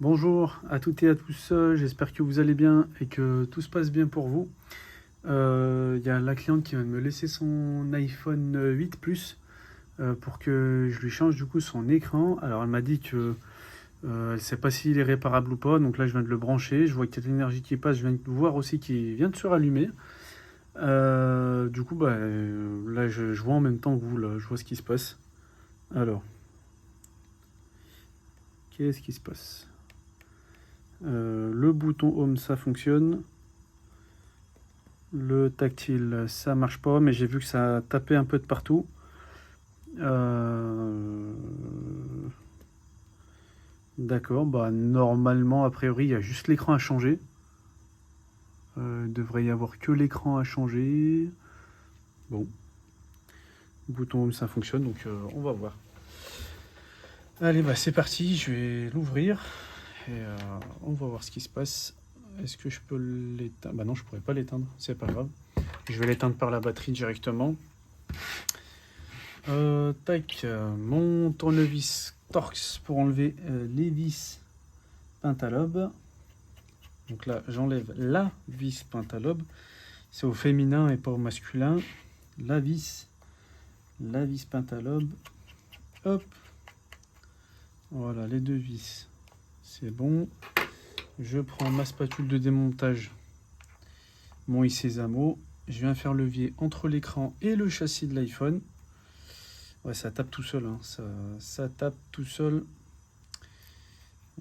Bonjour à toutes et à tous, j'espère que vous allez bien et que tout se passe bien pour vous. Il y a la cliente qui vient de me laisser son iPhone 8 Plus pour que je lui change du coup son écran. Alors elle m'a dit que elle ne sait pas s'il est réparable ou pas, donc là je viens de le brancher, je vois qu'il y a de l'énergie qui passe, je viens de voir aussi qu'il vient de se rallumer. Du coup là je vois en même temps que vous, là, je vois ce qui se passe. Alors, qu'est-ce qui se passe? Le bouton Home ça fonctionne. Le tactile, ça marche pas, mais j'ai vu que ça tapait un peu de partout. Euh, D'accord, bah normalement, a priori, il y a juste l'écran à changer. Il devrait y avoir que l'écran à changer. Bon, bouton home, ça fonctionne, donc on va voir. Allez, bah c'est parti, je vais l'ouvrir et on va voir ce qui se passe. Est-ce que je peux l'éteindre? Bah non, je pourrais pas l'éteindre, c'est pas grave. Je vais l'éteindre par la batterie directement. Tac, mon tournevis Torx pour enlever les vis pentalobe. Donc là, j'enlève la vis pentalobe. C'est au féminin et pas au masculin. La vis pentalobe. Hop. Voilà, les deux vis. C'est bon. Je prends ma spatule de démontage. Mon Isezamo. Je viens faire levier entre l'écran et le châssis de l'iPhone. Ouais, ça tape tout seul. Hein. Ça tape tout seul.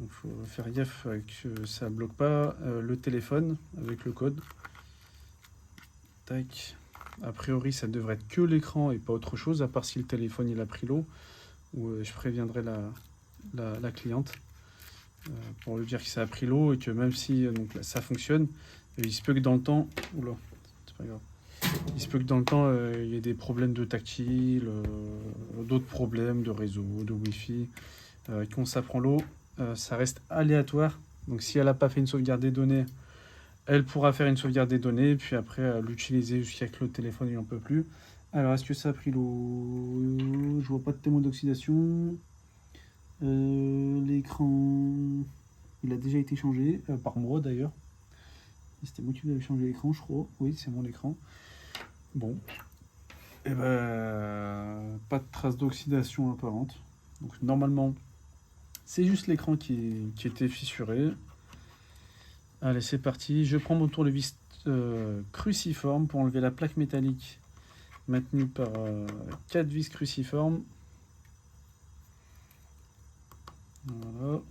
Il faut faire gaffe que ça ne bloque pas le téléphone avec le code. Tac. A priori, ça devrait être que l'écran et pas autre chose, à part si le téléphone il a pris l'eau. Ou je préviendrai la cliente pour lui dire que ça a pris l'eau et que même si donc, là, ça fonctionne, il se peut que dans le temps. Oula, c'est pas grave. Il se peut que dans le temps, il y ait des problèmes de tactile, d'autres problèmes de réseau, de Wi-Fi. Quand ça prend l'eau, ça reste aléatoire. Donc si elle n'a pas fait une sauvegarde des données, elle pourra faire une sauvegarde des données, puis après l'utiliser jusqu'à que le téléphone il n'en peut plus. Alors est-ce que ça a pris l'eau? Je vois pas de témoin d'oxydation. L'écran, il a déjà été changé, par moi d'ailleurs. C'était moi qui lui avais changé l'écran, je crois. Oui, c'est mon écran. Bon. Et pas de traces d'oxydation apparente. Donc normalement, c'est juste l'écran qui était fissuré. Allez, c'est parti. Je prends mon tournevis cruciforme pour enlever la plaque métallique maintenue par 4 vis cruciformes. Voilà.